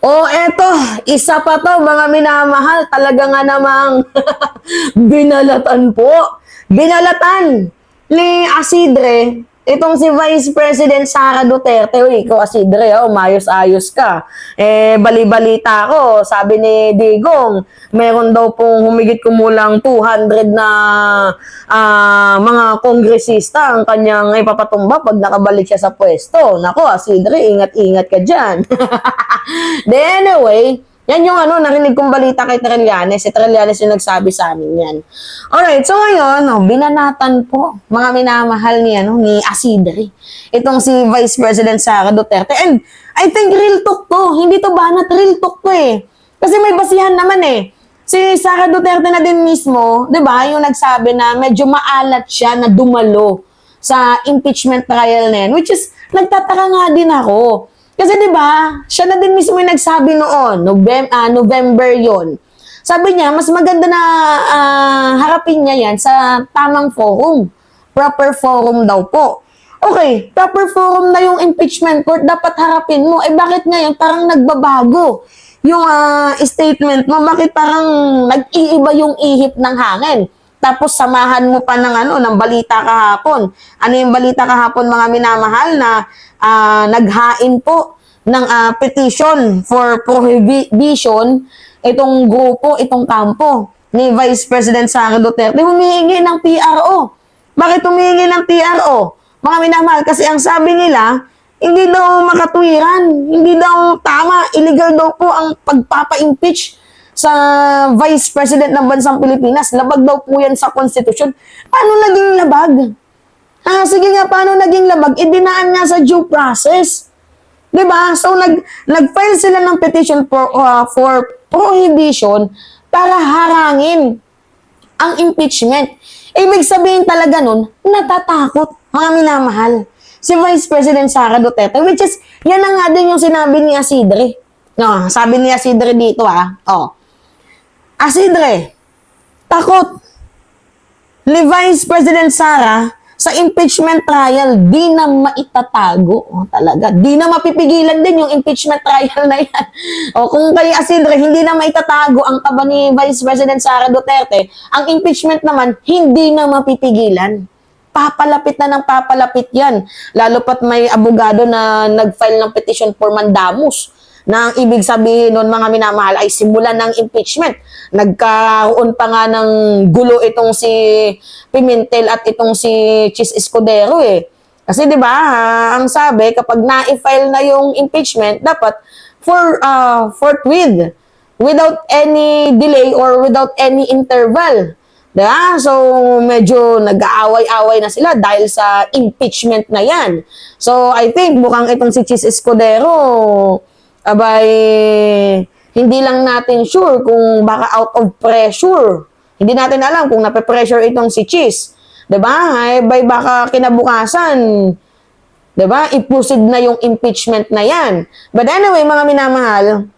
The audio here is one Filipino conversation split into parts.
Eto, isa pa to, mga minamahal, talaga nga namang binalatan po. Binalatan ni Asidre, itong si Vice President Sara Duterte. Uy, ikaw Asidre, umayos-ayos ka. Bali-balita ko, sabi ni Digong, meron daw pong humigit kumulang 200 na mga kongresista ang kanyang ipapatumba pag nakabalik siya sa pwesto. Nako, Asidre, ingat-ingat ka dyan. Anyway, yan yung narinig kong balita kay Trillanes. Si Trillanes yung nagsabi sa amin yan. Alright, so ngayon, binanatan po, mga minamahal ni Asidre. Itong si Vice President Sara Duterte. And I think real talk to. Hindi to banat, real talk to eh. Kasi may basihan naman eh. Si Sara Duterte na din mismo, di ba, yung nagsabi na medyo maalat siya na dumalo sa impeachment trial na yan. Which is, nagtataka nga din ako. Kasi 'di ba, siya na din mismo yung nagsabi noon, November 'yon. Sabi niya, mas maganda na harapin niya 'yan sa tamang forum. Proper forum daw po. Okay, proper forum na yung impeachment court, dapat harapin mo. Bakit ngayon parang nagbabago yung statement mo? Bakit parang nag-iiba yung ihip ng hangin? Tapos samahan mo pa ng balita kahapon. Ano yung balita kahapon, mga minamahal, na naghain po ng petition for prohibition itong grupo, itong kampo ni Vice President Sara Duterte, humihingi ng PRO. Bakit humihingi ng PRO? Mga minamahal, kasi ang sabi nila, hindi daw makatwiran, hindi daw tama, illegal daw po ang pagpapa-impeach sa Vice President ng Bansang Pilipinas. Labag daw po yan sa Constitution. Paano naging labag? Sige nga, paano naging labag? Dinaan nga sa due process. Diba? So, nag-file sila ng petition for prohibition para harangin ang impeachment. Ibig sabihin talaga nun, natatakot, mga minamahal, si Vice President Sara Duterte, which is, yan na nga din yung sinabi ni Asidre. No, sabi ni Asidre dito, Asidre, takot ni Vice President Sara sa impeachment trial, di na maitatago. Talaga, di na mapipigilan din yung impeachment trial na yan. Kung kay Asidre, hindi na maitatago ang kaba ni Vice President Sara Duterte, ang impeachment naman, hindi na mapipigilan. Papalapit na ng papalapit yan. Lalo pat may abogado na nag-file ng petition for mandamus, na ang ibig sabihin nun, mga minamahal, ay simulan ng impeachment. Nagkaroon pa nga ng gulo itong si Pimentel at itong si Chis Escudero eh. Kasi 'di ba, ang sabi, kapag na-file na yung impeachment, dapat forthwith, without any delay or without any interval. Diba? So, medyo nag-aaway-away na sila dahil sa impeachment na yan. So, I think mukhang itong si Chis Escudero, abay, hindi lang natin sure kung baka out of pressure. Hindi natin alam kung nape-pressure itong si Chis. Diba? Ay, baka kinabukasan, diba? I-proceed na yung impeachment na yan. But anyway, mga minamahal,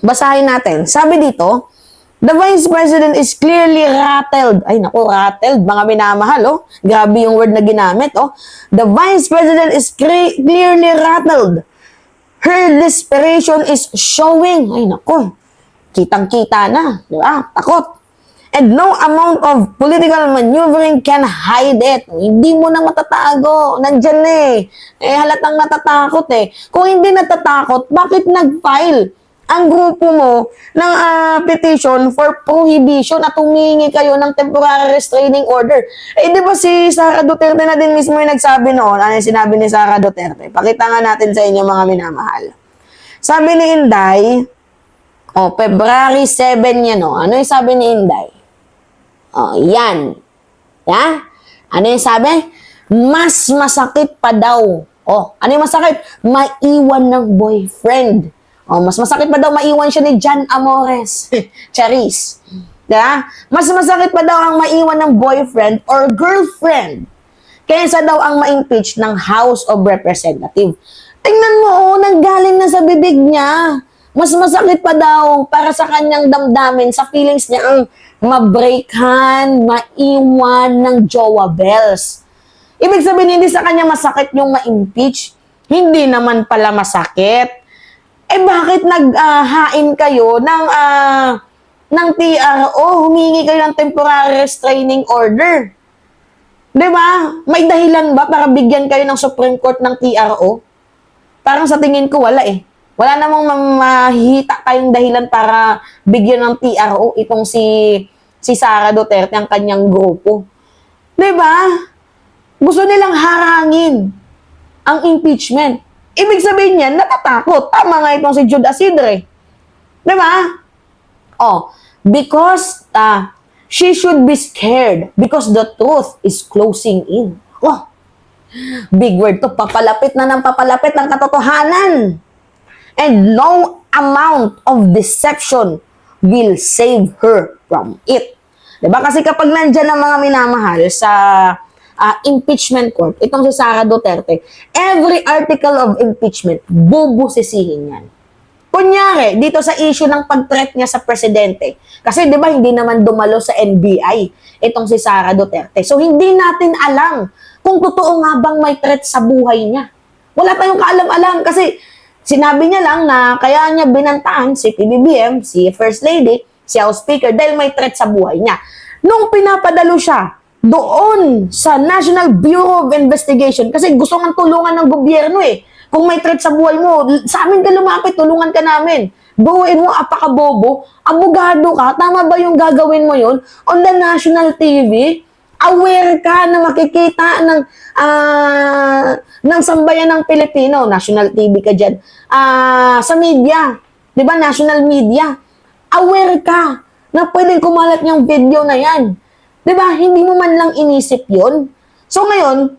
basahin natin. Sabi dito, the Vice President is clearly rattled. Ay, naku, rattled, mga minamahal, Grabe yung word na ginamit, The Vice President is clearly rattled. Her desperation is showing. Ay, naku. Kitang-kita na. Diba? Takot. And no amount of political maneuvering can hide it. Hindi mo na matatago. Nandyan halatang natatakot Kung hindi natatakot, bakit nag-file ang grupo mo ng petition for prohibition at humingi kayo ng temporary restraining order? Di ba si Sara Duterte na din mismo yung nagsabi noon? Ano yung sinabi ni Sara Duterte? Pakita nga natin sa inyo, mga minamahal. Sabi ni Inday, February 7 yan, Ano yung sabi ni Inday? Yan. Ano yung sabi? Mas masakit pa daw. Ano yung masakit? Maiwan ng boyfriend. Mas masakit pa daw maiwan siya ni Jan Amores. Charis. Diba? Mas masakit pa daw ang maiwan ng boyfriend or girlfriend kaysa daw ang ma-impeach ng House of Representatives. Tingnan mo, nanggaling na sa bibig niya. Mas masakit pa daw para sa kanyang damdamin, sa feelings niya, ang mabreakhan, maiwan ng jowa bells. Ibig sabihin, hindi sa kanya masakit yung ma-impeach. Hindi naman pala masakit Eh bakit naghain kayo ng TRO, humingi kayo ng temporary restraining order? 'Di ba? May dahilan ba para bigyan kayo ng Supreme Court ng TRO? Parang sa tingin ko wala eh. Wala namang mahihita kayong dahilan para bigyan ng TRO itong si Sara Duterte ang kanyang grupo. 'Di ba? Gusto nilang harangin ang impeachment. Ibig sabihin niyan, natatakot. Tama nga itong si Jude Asidre. 'Di ba? Oh, because she should be scared because the truth is closing in. Oh, big word to. Papalapit na ng papalapit ng katotohanan. And no amount of deception will save her from it. Diba? Kasi kapag nandyan ang mga minamahal sa impeachment court, itong si Sara Duterte, every article of impeachment, bubusisihin yan. Kunyari, dito sa issue ng pag-threat niya sa presidente. Kasi di ba hindi naman dumalo sa NBI itong si Sara Duterte. So hindi natin alam kung totoo nga bang may threat sa buhay niya. Wala tayong kaalam-alam kasi sinabi niya lang na kaya niya binantaan si PBBM, si First Lady, si House Speaker dahil may threat sa buhay niya. Nung pinapadalo siya doon sa National Bureau of Investigation kasi gusto nga tulungan ng gobyerno eh. Kung may threat sa buhay mo, sa amin ka lumapit, tulungan ka namin. Buuin mo, apakabobo, abogado ka, tama ba yung gagawin mo yun? On the national TV, aware ka na makikita ng sambayan ng Pilipino, national TV ka dyan, sa media, di ba, national media, aware ka na pwedeng kumalat yung video na yan. Di ba, hindi mo man lang inisip yun. So ngayon,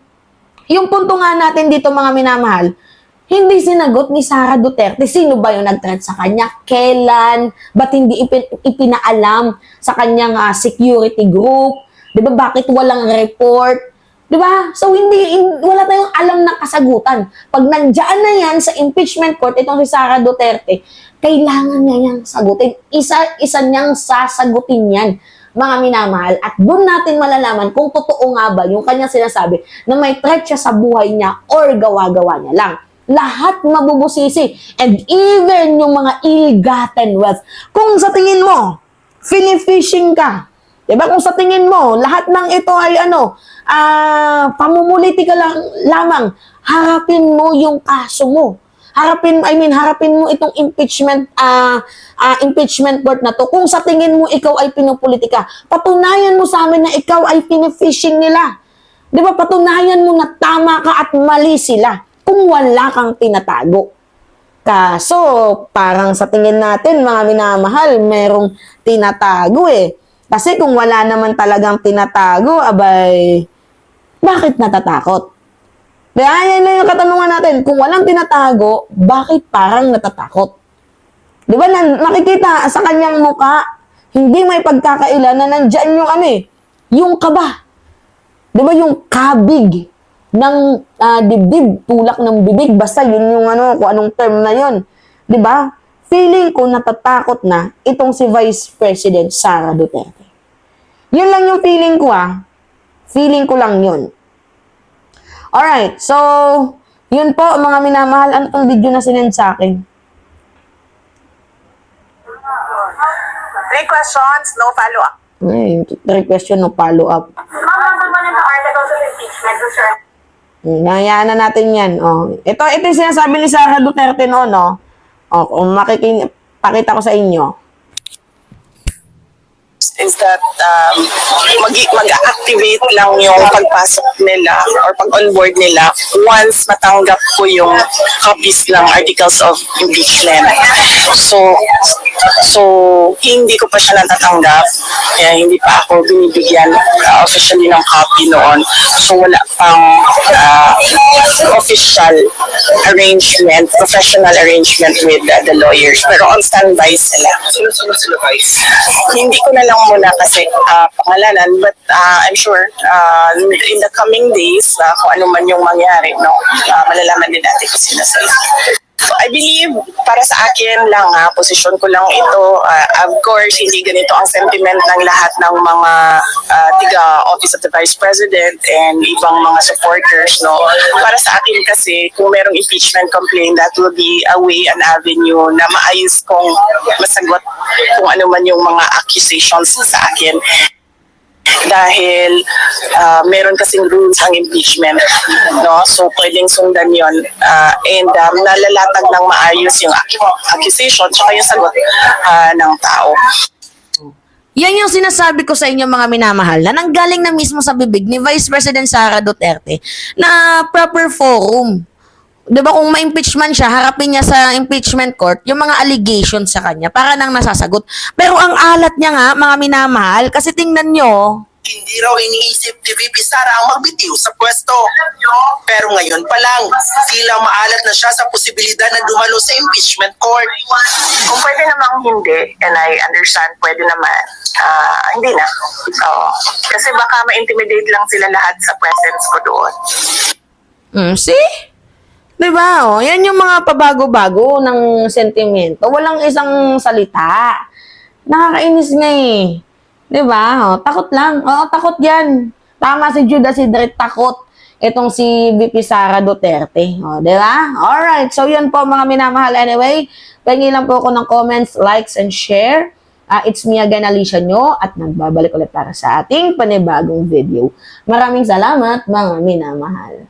yung punto nga natin dito mga minamahal, hindi sinagot ni Sara Duterte. Sino ba yung nag-threat sa kanya? Kailan? Ba't hindi ipinaalam sa kanyang security group? Di ba? Bakit walang report? Di ba? So, wala tayong alam na kasagutan. Pag nandiyan na yan sa impeachment court, itong si Sara Duterte, kailangan niya yang sagutin. Isa niyang sasagutin yan, mga minamahal. At doon natin malalaman kung totoo nga ba yung kanyang sinasabi na may threat siya sa buhay niya or gawa-gawa niya lang. Lahat mabubusisi. And even yung mga ill-gotten wealth. Kung sa tingin mo, fishing ka. Diba? Kung sa tingin mo, lahat ng ito ay pamumuliti ka lamang. Harapin mo yung kaso mo. Harapin mo itong impeachment court na to. Kung sa tingin mo ikaw ay pinupolitika, patunayan mo sa amin na ikaw ay pinifishing nila. Diba? Patunayan mo na tama ka at mali sila. Kung wala kang tinatago. Kaso, parang sa tingin natin, mga minamahal, merong tinatago eh. Kasi kung wala naman talagang tinatago, abay, bakit natatakot? Kaya yan yung katanungan natin, kung walang tinatago, bakit parang natatakot? Di ba, nakikita sa kanyang muka, hindi may pagkakaila na nandyan yung yung kaba. Di ba, yung kabig ng dibdib, tulak ng bibig, basta yun yung kung anong term na yun. 'Di ba? Feeling ko natatakot na itong si Vice President Sara Duterte. Yun lang yung feeling ko Feeling ko lang yun. Alright, so yun po mga minamahal, ano tong video na sinend sa akin? 3 questions, no follow-up. 3 question, no follow-up. Ma'am, good morning to articles of impeachment, sir. Hayaan na natin yan. Ito yung sinasabi ni Sara Duterte noon, kung pakita ko sa inyo. Is that mag-activate lang yung pagpasok nila or pag-onboard nila once matanggap ko yung copies ng articles of impeachment. So hindi ko pa siya natatanggap. Kaya hindi pa ako binibigyan officially ng copy noon. So wala pang official arrangement, professional arrangement with the lawyers. Pero on standby sila. Sino Vice? Hindi ko na lang muna kasi pangalanan, but I'm sure in the coming days, kung ano man yung mangyari, malalaman din natin kung sino sila. I believe, para sa akin lang posisyon ko lang ito. Of course, hindi ganito ang sentiment ng lahat ng mga tiga Office of the Vice President and ibang mga supporters. No? Para sa akin kasi, kung merong impeachment complaint, that will be a way, an avenue na maayos kong masagot kung ano man yung mga accusations sa akin. Dahil meron kasing rules ang impeachment, no? So pwedeng sundan yon, and nalalatag ng maayos yung accusation tsaka yung sagot ng tao. Yan yung sinasabi ko sa inyo mga minamahal na nanggaling na mismo sa bibig ni Vice President Sara Duterte na proper forum. 'Di ba kung ma-impeach man siya, harapin niya sa impeachment court yung mga allegations sa kanya para nang nasasagot. Pero ang alat niya nga, mga minamahal, kasi tingnan nyo, Hindi raw iniisip ni VP Sara ang magbitiw sa pwesto. Pero ngayon pa lang, tila maalat na siya sa posibilidad na dumalo sa impeachment court. Kung pwede namang hindi, and I understand, pwede naman, hindi na. Kasi baka ma-intimidate lang sila lahat sa presence ko doon. see? 'Di ba? Oh, yan yung mga pabago-bago ng sentimento. Walang isang salita. Nakakainis nga eh. 'Di ba? Oh, takot lang. Oo, takot 'yan. Tama si Judas Idrit, takot. Itong si VP Sara Duterte. Oh, 'di ba? All right. So 'yun po mga minamahal. Anyway, pengi lang po ako ng comments, likes and share. It's me again, Alicia Nyo, at nagbabalik ulit para sa ating panibagong video. Maraming salamat mga minamahal.